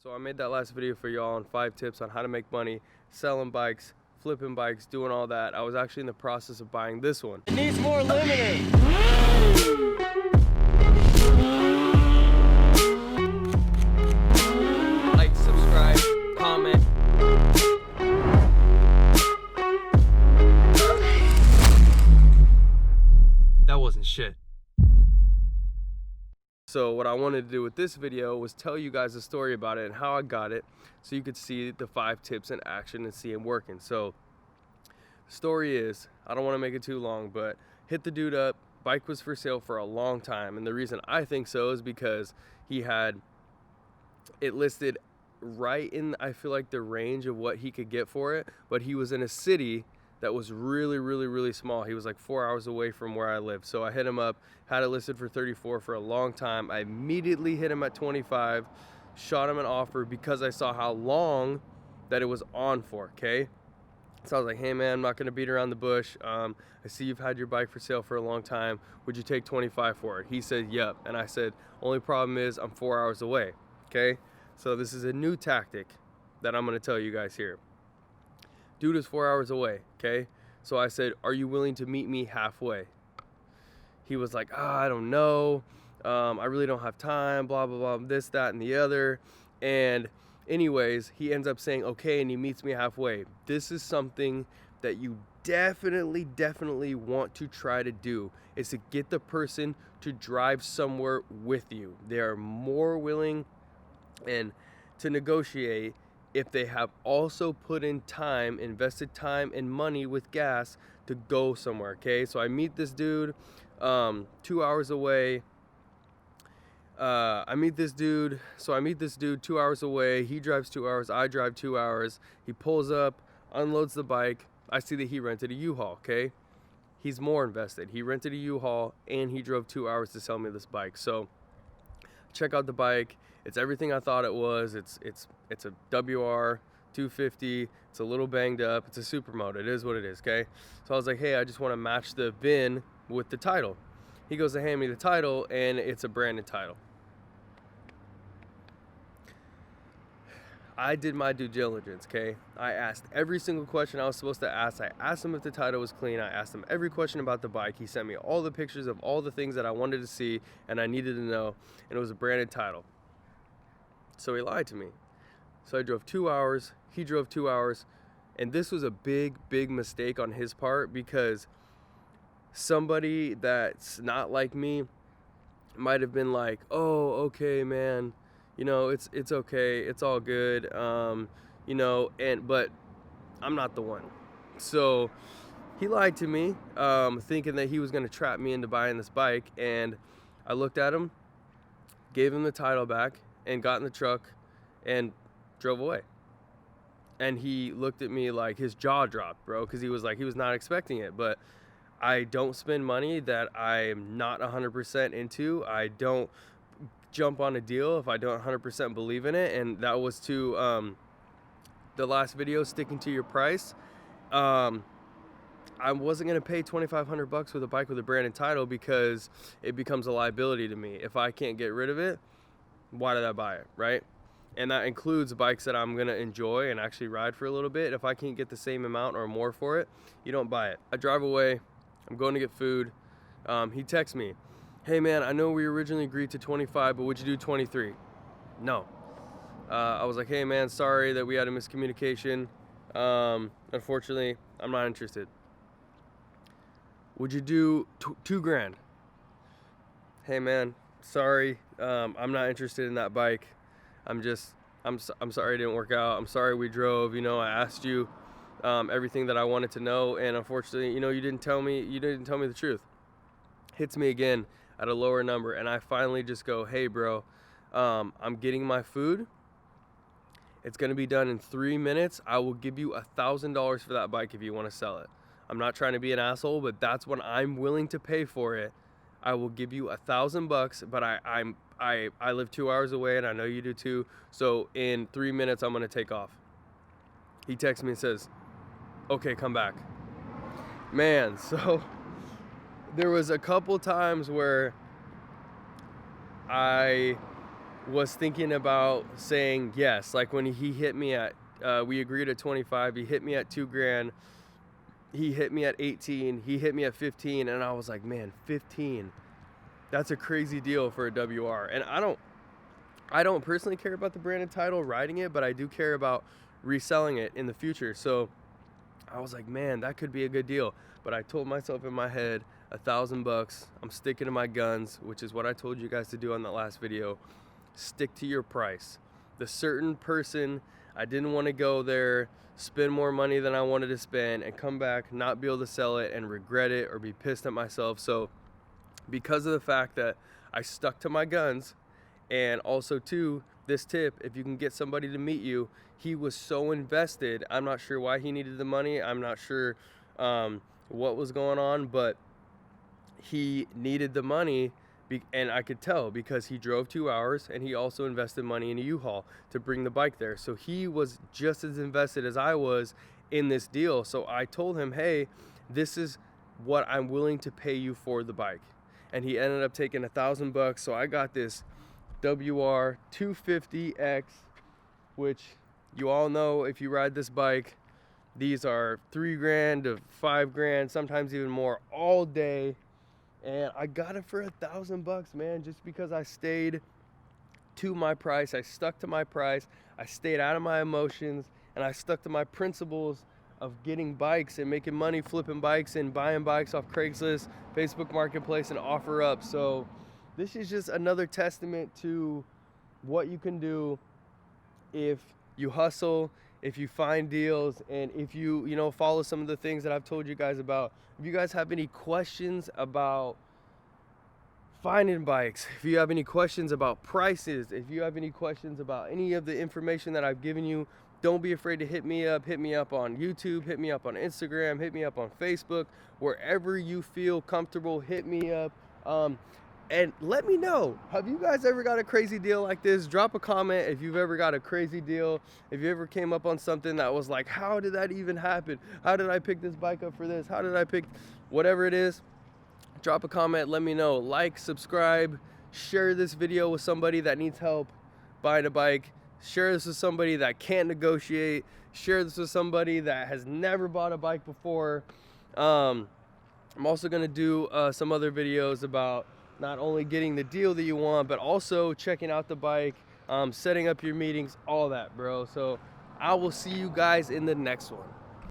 So I made that last video for y'all on 5 tips on how to make money selling bikes, flipping bikes, doing all that. I was actually in the process of buying this one. It needs more limiting. Like, subscribe, comment. That wasn't shit. So what I wanted to do with this video was tell you guys a story about it and how I got it, so you could see the 5 tips in action and see them working. So the story is, I don't want to make it too long, but hit the dude up. Bike was for sale for a long time, and the reason I think so is because he had it listed right in, I feel like, the range of what he could get for it, but he was in a city that was really small. He was like 4 hours away from where I lived. So I hit him up, had it listed for 34 for a long time. I immediately hit him at 25, shot him an offer because I saw how long that it was on for, okay? So I was like, hey man, I'm not gonna beat around the bush. I see you've had your bike for sale for a long time. Would you take 25 for it? He said, yep. And I said, only problem is I'm 4 hours away, okay? So this is a new tactic that I'm gonna tell you guys here. Dude is 4 hours away, okay? So I said, are you willing to meet me halfway? He was like, I don't know. I really don't have time, blah, blah, blah, this, that, and the other. And anyways, he ends up saying, okay, and he meets me halfway. This is something that you definitely want to try to do, is to get the person to drive somewhere with you. They are more willing and to negotiate if they have also put in time, invested time and money with gas to go somewhere, okay? So I meet this dude 2 hours away. I meet this dude 2 hours away. He drives 2 hours, I drive 2 hours. He pulls up, unloads the bike. I see that he rented a U-Haul, okay? He's more invested. He rented a U-Haul and he drove 2 hours to sell me this bike. So check out the bike. It's everything I thought it was. It's a WR 250. It's a little banged up. It's a supermoto. It is what it is, okay? So I was like, hey, I just want to match the VIN with the title. He goes to hand me the title, and it's a branded title. I did my due diligence, okay? I asked every single question I was supposed to ask. I asked him if the title was clean. I asked him every question about the bike. He sent me all the pictures of all the things that I wanted to see and I needed to know, and it was a branded title. So he lied to me. So I drove 2 hours, he drove 2 hours, and this was a big mistake on his part, because somebody that's not like me might have been like, oh, okay, man, you know, it's okay, it's all good, you know, but I'm not the one. So he lied to me, thinking that he was gonna trap me into buying this bike, and I looked at him, gave him the title back, and got in the truck and drove away. And he looked at me like his jaw dropped, bro, because he was not expecting it. But I don't spend money that I'm not 100% into. I don't jump on a deal if I don't 100% believe in it. And that was to the last video, sticking to your price. I wasn't gonna pay $2,500 for the bike with a branded title, because it becomes a liability to me. If I can't get rid of it, why did I buy it, right? And that includes bikes that I'm gonna enjoy and actually ride for a little bit. If I can't get the same amount or more for it, you don't buy it. I drive away, I'm going to get food. He texts me, hey man, I know we originally agreed to 25, but would you do 23? No. I was like, hey man, sorry that we had a miscommunication. Unfortunately, I'm not interested. Would you do $2 grand? Hey man, sorry, I'm not interested in that bike. I'm sorry it didn't work out. I'm sorry we drove, you know, I asked you everything that I wanted to know, and unfortunately, you know, you didn't tell me the truth. Hits me again at a lower number, and I finally just go, hey bro, I'm getting my food. It's gonna be done in 3 minutes. I will give you $1,000 for that bike if you want to sell it. I'm not trying to be an asshole, but that's what I'm willing to pay for it. I will give you $1,000, but I live 2 hours away, and I know you do too. So in 3 minutes, I'm gonna take off. He texts me and says, okay, come back. Man, so there was a couple times where I was thinking about saying yes. Like when he hit me at, we agreed at 25, he hit me at $2,000, he hit me at 18, he hit me at 15, and I was like, man, 15, that's a crazy deal for a WR. And I don't personally care about the branded title riding it, but I do care about reselling it in the future. So I was like, man, that could be a good deal. But I told myself in my head, $1,000, I'm sticking to my guns, which is what I told you guys to do on that last video. Stick to your price. The certain person, I didn't want to go there, spend more money than I wanted to spend, and come back, not be able to sell it, and regret it or be pissed at myself. So because of the fact that I stuck to my guns, and also too, this tip, if you can get somebody to meet you, he was so invested. I'm not sure why he needed the money. I'm not sure what was going on, but he needed the money, and I could tell because he drove 2 hours and he also invested money in a U-Haul to bring the bike there. So he was just as invested as I was in this deal. So I told him, hey, this is what I'm willing to pay you for the bike. And he ended up taking $1,000. So I got this WR 250X, which you all know if you ride this bike, these are $3,000 to $5,000, sometimes even more, all day. And I got it for $1,000, man, just because I stayed to my price. I stuck to my price. I stayed out of my emotions, and I stuck to my principles of getting bikes and making money flipping bikes and buying bikes off Craigslist, Facebook Marketplace, and OfferUp. So this is just another testament to what you can do if you hustle, if you find deals, and if you follow some of the things that I've told you guys about. If you guys have any questions about finding bikes, if you have any questions about prices, if you have any questions about any of the information that I've given you, don't be afraid to hit me up. Hit me up on YouTube, hit me up on Instagram, hit me up on Facebook, wherever you feel comfortable, hit me up. And let me know, have you guys ever got a crazy deal like this? Drop a comment if you've ever got a crazy deal. If you ever came up on something that was like, how did that even happen? How did I pick this bike up for this? How did I pick whatever it is? Drop a comment, let me know. Like, subscribe, share this video with somebody that needs help buying a bike. Share this with somebody that can't negotiate. Share this with somebody that has never bought a bike before. I'm also gonna do some other videos about not only getting the deal that you want, but also checking out the bike, setting up your meetings, all that, bro. So I will see you guys in the next one.